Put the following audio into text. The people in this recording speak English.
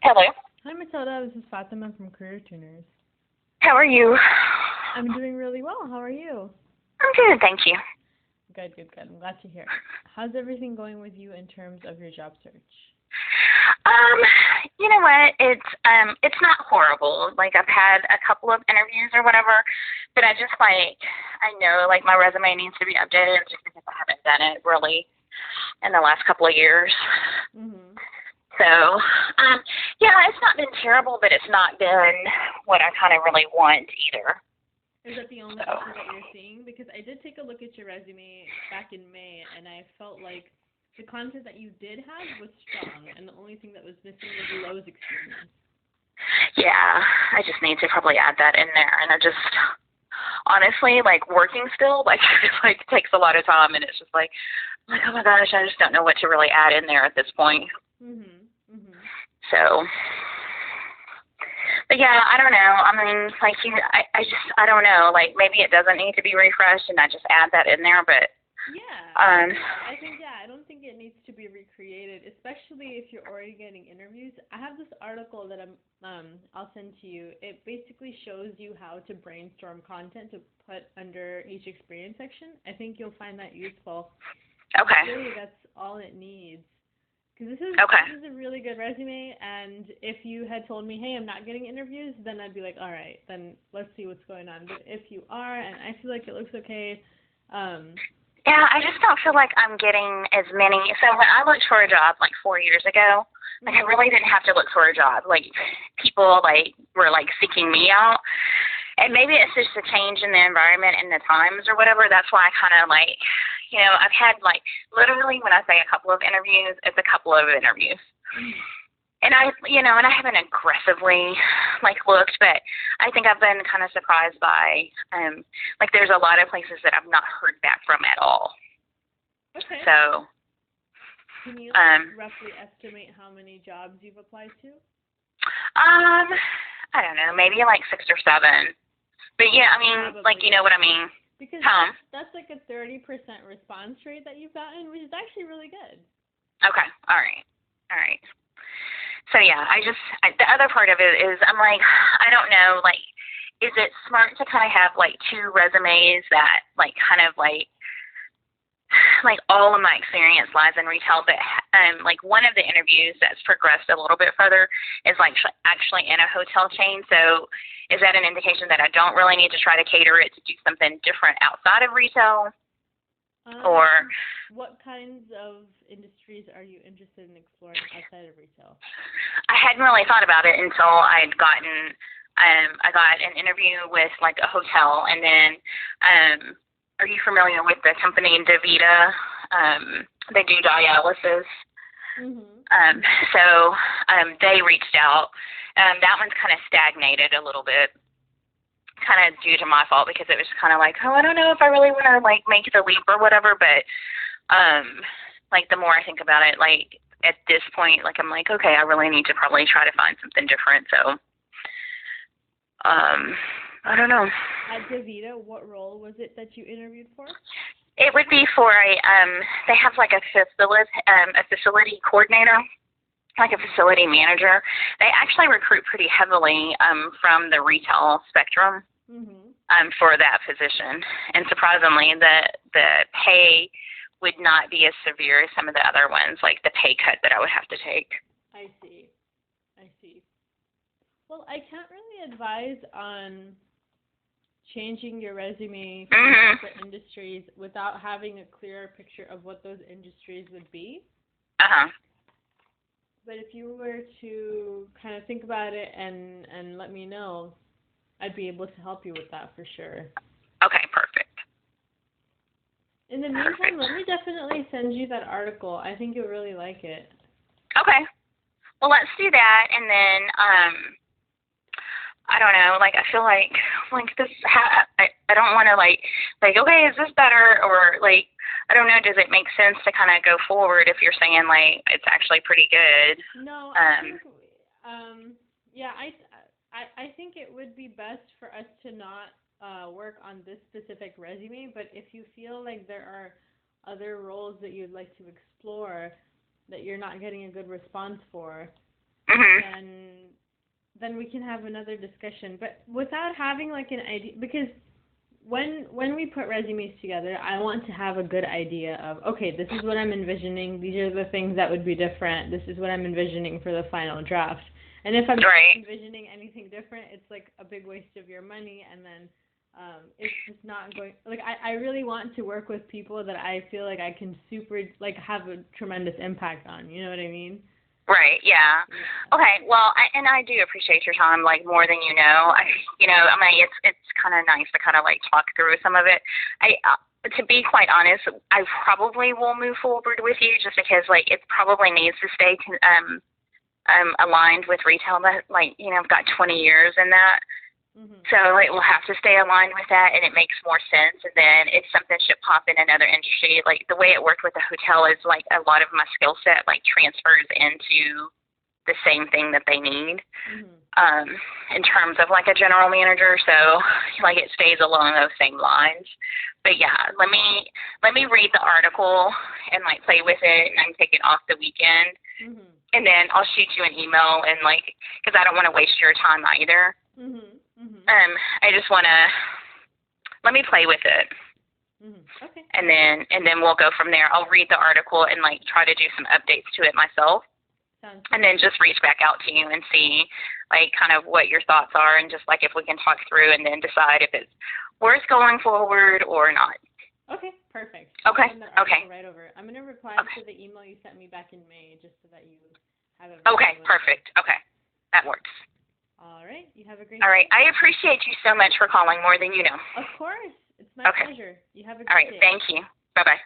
Hello. Hi Matilda, this is Fatima from Career Tuners. How are you? I'm doing really well. How are you? I'm good, thank you. Good, good, good. I'm glad to hear. How's everything going with you in terms of your job search? Um, you know what? It's not horrible. Like I've had a couple of interviews or whatever, but I know like my resume needs to be updated just because I haven't done it really in the last couple of years. Mhm. So, yeah, it's not been terrible, but it's not been what I kind of really want either. Is that the only So, issue that you're seeing? Because I did take a look at your resume back in May, and I felt like the content that you did have was strong, and the only thing that was missing was Lowe's experience. yeah, I just need to probably add that in there, and I just honestly like working still like like takes a lot of time, and it's just like oh my gosh, I just don't know what to really add in there at this point. Mhm. Mhm. So, but yeah, I don't know. I mean, like I don't know. Like maybe it doesn't need to be refreshed, and I just add that in there. But Yeah, um, I don't think it needs to be recreated, especially if you're already getting interviews. I have this article that I'll send to you. It basically shows you how to brainstorm content to put under each experience section. I think you'll find that useful. okay, Really, that's all it needs. Because okay, this is a really good resume, and if you had told me, hey, I'm not getting interviews, then I'd be like, all right, then let's see what's going on. But if you are, and I feel like it looks okay, yeah. I just don't feel like I'm getting as many. So when I looked for a job like 4 years ago, like I really didn't have to look for a job. Like people like were like seeking me out. And maybe it's just a change in the environment and the times or whatever. That's why I kind of like, I've had like literally when I say a couple of interviews, it's a couple of interviews. And I haven't aggressively like looked, but I think I've been kind of surprised by, like there's a lot of places that I've not heard back from at all. okay. So, Can you roughly estimate how many jobs you've applied to? I don't know, maybe like 6 or 7. But yeah, I mean, Probably. like, you know what I mean? Because that's like a 30% response rate that you've gotten, which is actually really good. Okay. All right. All right. So yeah, the other part of it is I'm like, I don't know, like, is it smart to kind of have like 2 resumes that like kind of like all of my experience lies in retail, but like one of the interviews that's progressed a little bit further is like actually in a hotel chain. So is that an indication that I don't really need to try to cater it to do something different outside of retail? Or what kinds of industries are you interested in exploring outside of retail? I hadn't really thought about it until I got an interview with like a hotel, and then are you familiar with the company DaVita? They do dialysis. Mhm. So they reached out. That one's kind of stagnated a little bit, kind of due to my fault because it was kind of like, oh, I don't know if I really want to like make the leap or whatever. But like the more I think about it, like at this point, like I'm like, okay, I really need to probably try to find something different. So I don't know. At DaVita, what role was it that you interviewed for? It would be for they have like a facility coordinator, like a facility manager. They actually recruit pretty heavily from the retail spectrum for that position. And surprisingly, the pay would not be as severe as some of the other ones, like the pay cut that I would have to take. I see. Well, I can't really advise on changing your resume for industries without having a clearer picture of what those industries would be. But if you were to kind of think about it and let me know, I'd be able to help you with that for sure. Okay, perfect. In the meantime, let me definitely send you that article. I think you'll really like it. Okay. Well, let's do that, and then I don't know, like I feel like this I don't want to like okay, is this better, or like I don't know, does it make sense to kind of go forward if you're saying like it's actually pretty good? No, I think yeah, I think it would be best for us to not work on this specific resume, but if you feel like there are other roles that you'd like to explore that you're not getting a good response for, then we can have another discussion. But without having like an idea, because when we put resumes together, I want to have a good idea of, okay, this is what I'm envisioning. These are the things that would be different. This is what I'm envisioning for the final draft. And if I'm not envisioning anything different, it's like a big waste of your money, and then it's just not going. Like I really want to work with people that I feel like I can have a tremendous impact on. You know what I mean? Right. Yeah. Okay. Well, I do appreciate your time, like, more than you know. I mean, it's kind of nice to kind of like talk through some of it. To be quite honest, I probably will move forward with you just because like it probably needs to stay aligned with retail. But like, I've got 20 years in that. So it will have to stay aligned with that, and it makes more sense. And then if something should pop in another industry, like the way it worked with the hotel is like a lot of my skill set like transfers into the same thing that they need in terms of like a general manager. So like it stays along those same lines. But yeah, let me read the article and like play with it and take it off the weekend. And then I'll shoot you an email, and like, because I don't want to waste your time either. I just want to let me play with it. Okay. And then we'll go from there. I'll read the article and like try to do some updates to it myself. Sounds good. And then just reach back out to you and see like kind of what your thoughts are, and just like if we can talk through and then decide if it's worth going forward or not. Okay, perfect. Okay. Okay. Right over. I'm gonna reply to the email you sent me back in May, just so that you have it. Okay, perfect. Okay, that works. All right. You have a great. All right. I appreciate you so much for calling, more than you know. Of course. It's my pleasure. You have a great day. All right. Thank you. Bye-bye.